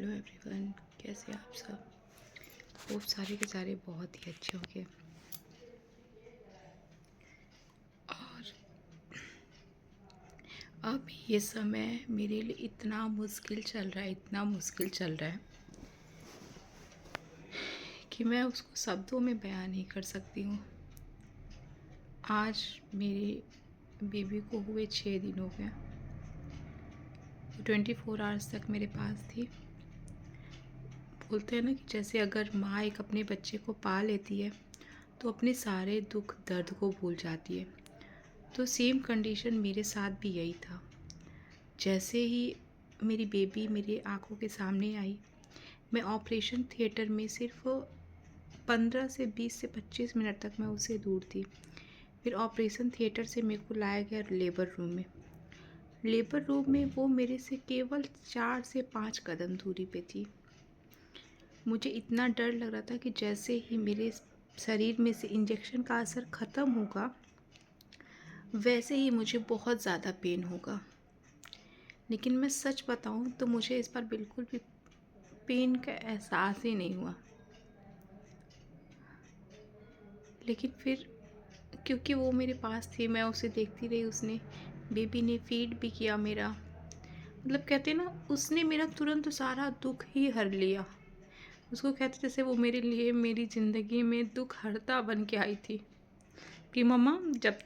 Hello everyone, कैसे आप सब। होप सारे के सारे बहुत ही अच्छे होंगे। और अब ये समय मेरे लिए इतना मुश्किल चल रहा है, इतना मुश्किल चल रहा है कि मैं उसको शब्दों में बयान नहीं कर सकती हूँ। आज मेरी बेबी को हुए 6 दिन हो गए। 24 आवर्स तक मेरे पास थी। बोलते हैं ना कि जैसे अगर माँ एक अपने बच्चे को पा लेती है तो अपने सारे दुख दर्द को भूल जाती है। तो सेम कंडीशन मेरे साथ भी यही था। जैसे ही मेरी बेबी मेरी आंखों के सामने आई, मैं ऑपरेशन थिएटर में सिर्फ 15 से 20 से 25 मिनट तक मैं उससे दूर थी। फिर ऑपरेशन थिएटर से मेरे को लाया गया लेबर रूम में। लेबर रूम में वो मेरे से केवल 4 से 5 कदम दूरी पे थी। मुझे इतना डर लग रहा था कि जैसे ही मेरे शरीर में से इंजेक्शन का असर ख़त्म होगा वैसे ही मुझे बहुत ज़्यादा पेन होगा। लेकिन मैं सच बताऊं तो मुझे इस बार बिल्कुल भी पेन का एहसास ही नहीं हुआ। लेकिन फिर क्योंकि वो मेरे पास थी, मैं उसे देखती रही। उसने बेबी ने फीड भी किया मेरा। मतलब कहते ना, उसने मेरा तुरंत सारा दुख ही हर लिया। उसको कहते जैसे वो मेरे लिए मेरी ज़िंदगी में दुख हरता बन के आई थी कि मम्मा जब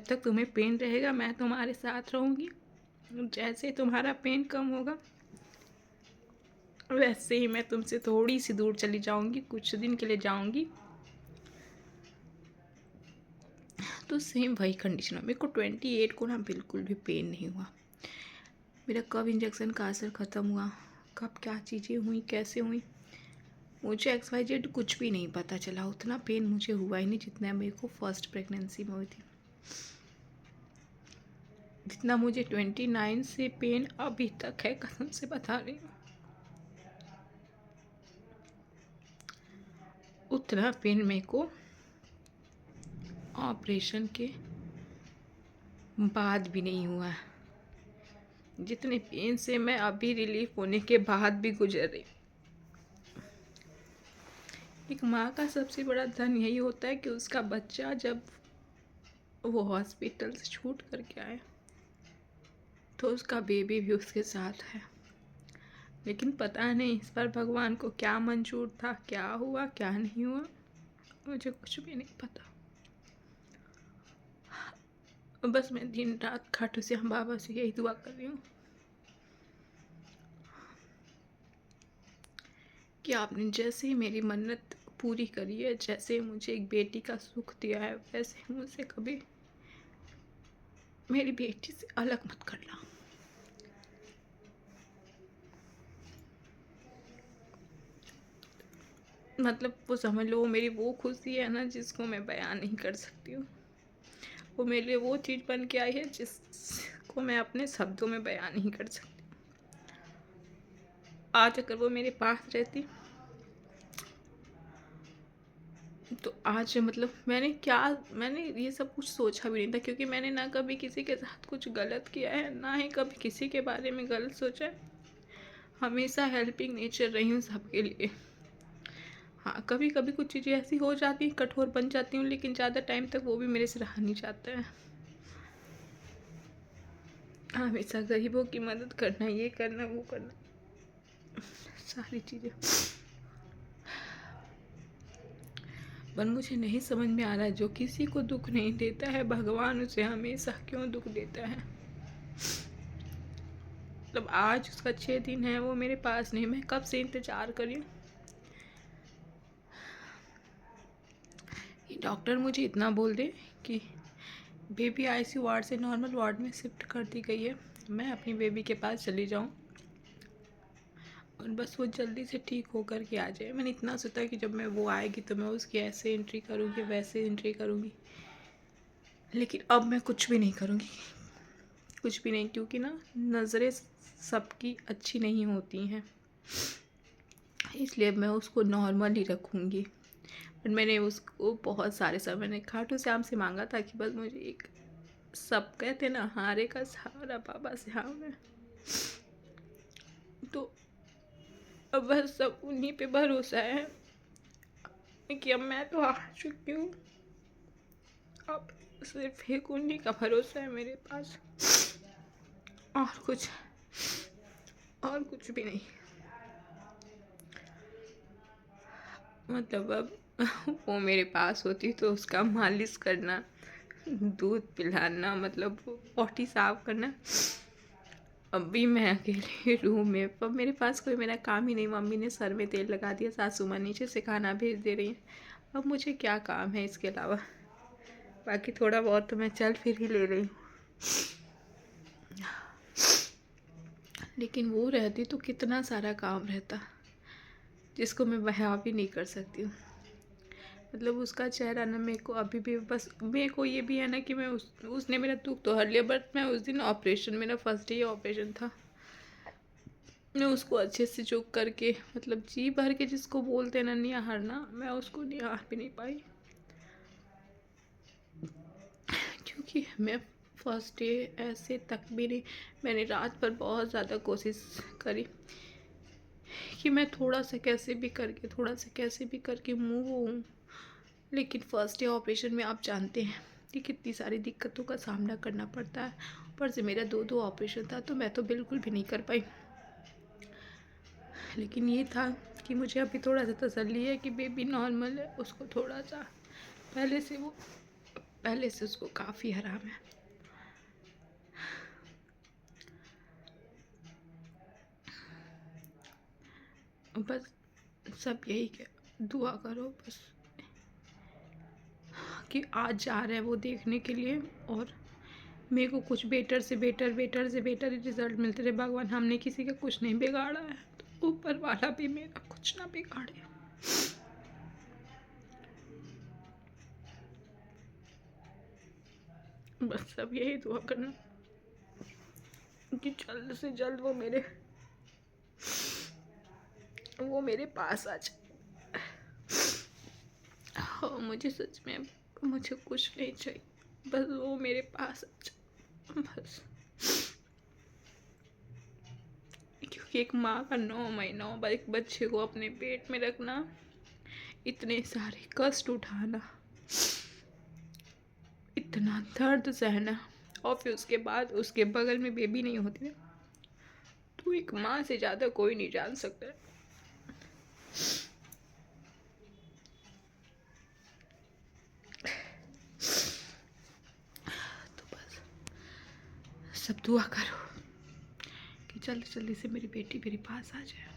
तक तुम्हें पेन रहेगा मैं तुम्हारे साथ रहूँगी। जैसे तुम्हारा पेन कम होगा वैसे ही मैं तुमसे थोड़ी सी दूर चली जाऊंगी, कुछ दिन के लिए जाऊंगी। तो सेम वही कंडीशन है। मेरे को 28 को ना बिल्कुल भी पेन नहीं हुआ। मेरा कब इंजेक्शन का असर ख़त्म हुआ, कब क्या चीज़ें हुई, कैसे हुई, मुझे XYZ कुछ भी नहीं पता चला। उतना पेन मुझे हुआ ही नहीं जितना मेरे को फर्स्ट प्रेगनेंसी में हुई थी। जितना मुझे 29 से पेन अभी तक है, कसम से बता रही हूँ, उतना पेन मेरे को ऑपरेशन के बाद भी नहीं हुआ है। जितने पेन से मैं अभी रिलीफ होने के बाद भी गुजर रही। एक माँ का सबसे बड़ा धन यही होता है कि उसका बच्चा जब वो हॉस्पिटल से छूट करके आए तो उसका बेबी भी उसके साथ है। लेकिन पता नहीं इस बार भगवान को क्या मंजूर था, क्या हुआ क्या नहीं हुआ, मुझे कुछ भी नहीं पता। बस मैं दिन रात खाटू श्याम बाबा से यही दुआ कर रही हूँ कि आपने जैसे ही मेरी मन्नत पूरी करी है, जैसे मुझे एक बेटी का सुख दिया है, वैसे मुझसे कभी मेरी बेटी से अलग मत करना। मतलब वो समझ लो, वो मेरी वो खुशी है ना जिसको मैं बयान नहीं कर सकती हूँ। वो मेरे लिए वो चीज़ बन के आई है जिसको मैं अपने शब्दों में बयान नहीं कर सकती। आज अगर वो मेरे पास रहती तो आज मतलब मैंने ये सब कुछ सोचा भी नहीं था, क्योंकि मैंने ना कभी किसी के साथ कुछ गलत किया है, ना ही कभी किसी के बारे में गलत सोचा है। हमेशा हेल्पिंग नेचर रही हूँ सबके लिए। हाँ, कभी कभी कुछ चीज़ें ऐसी हो जाती हैं, कठोर बन जाती हूँ, लेकिन ज़्यादा टाइम तक वो भी मेरे से रहा नहीं जाता है। हमेशा गरीबों की मदद करना, ये करना वो करना, सारी चीज़ें। पर मुझे नहीं समझ में आ रहा है, जो किसी को दुख नहीं देता है भगवान उसे हमेशा क्यों दुख देता है। मतलब आज उसका 6 दिन है, वो मेरे पास नहीं, मैं कब से इंतज़ार कर रही हूँ। ये डॉक्टर मुझे इतना बोल दे कि बेबी ICU वार्ड से नॉर्मल वार्ड में शिफ्ट कर दी गई है, मैं अपनी बेबी के पास चली जाऊँ और बस वो जल्दी से ठीक होकर के आ जाए। मैंने इतना सोचा कि जब मैं वो आएगी तो मैं उसकी ऐसे एंट्री करूँगी, वैसे एंट्री करूँगी, लेकिन अब मैं कुछ भी नहीं करूँगी, कुछ भी नहीं। क्योंकि ना, नज़रें सबकी अच्छी नहीं होती हैं, इसलिए मैं उसको नॉर्मल ही रखूँगी। पर मैंने उसको बहुत सारे समय मैंने खाटू श्याम से मांगा था कि बस मुझे एक, सब कहते ना हारे का सहारा बाबा श्याम है। तो अब बस सब उन्हीं पे भरोसा है कि अब मैं तो आ चुकी हूँ, अब सिर्फ एक उन्हीं का भरोसा है मेरे पास, और कुछ भी नहीं। मतलब अब वो मेरे पास होती तो उसका मालिश करना, दूध पिलाना, मतलब पॉटी साफ करना। अब भी मैं अकेले रूम में, पर मेरे पास कोई मेरा काम ही नहीं। मम्मी ने सर में तेल लगा दिया, सासू माँ नीचे से खाना भेज दे रही है। अब मुझे क्या काम है इसके अलावा? बाकी थोड़ा बहुत तो मैं चल फिर ही ले रही हूँ, लेकिन वो रहती तो कितना सारा काम रहता जिसको मैं बयां भी नहीं कर सकती हूँ। मतलब उसका चेहरा ना मेरे को अभी भी, बस मेरे को ये भी है ना कि मैं उसने मेरा दुख तो हर लिया, बट मैं उस दिन ऑपरेशन, मेरा फर्स्ट डे ऑपरेशन था, मैं उसको अच्छे से चुप करके, मतलब जी भर के जिसको बोलते हैं ना निहारना, मैं उसको निहार भी नहीं पाई। क्योंकि मैं फर्स्ट डे ऐसे तक भी नहीं, मैंने रात भर बहुत ज़्यादा कोशिश करी कि मैं थोड़ा सा कैसे भी करके मूव हूँ। लेकिन फर्स्ट डे ऑपरेशन में आप जानते हैं कि कितनी सारी दिक्कतों का सामना करना पड़ता है। ऊपर से मेरा 2 ऑपरेशन था, तो मैं तो बिल्कुल भी नहीं कर पाई। लेकिन ये था कि मुझे अभी थोड़ा सा तसल्ली है कि बेबी नॉर्मल है, उसको थोड़ा सा पहले से उसको काफ़ी आराम है। बस सब यही दुआ करो बस कि आज जा रहे हैं वो देखने के लिए, और मेरे को कुछ बेटर से बेटर रिजल्ट मिलते रहे। भगवान, हमने किसी का कुछ नहीं बिगाड़ा है, तो ऊपर वाला भी मेरा कुछ ना बिगाड़े। बस सब यही दुआ करना कि जल्द से जल्द वो मेरे पास आ जाए। हाँ, मुझे सच में मुझे कुछ नहीं चाहिए, बस वो मेरे पास आ जाए बस। क्योंकि एक माँ का 9 महीनों बाद एक बच्चे को अपने पेट में रखना, इतने सारे कष्ट उठाना, इतना दर्द सहना, और फिर उसके बाद उसके बगल में बेबी नहीं होती ना, तो एक माँ से ज़्यादा कोई नहीं जान सकता है। तो बस सब दुआ करो कि जल्दी जल्दी से मेरी बेटी मेरे पास आ जाए।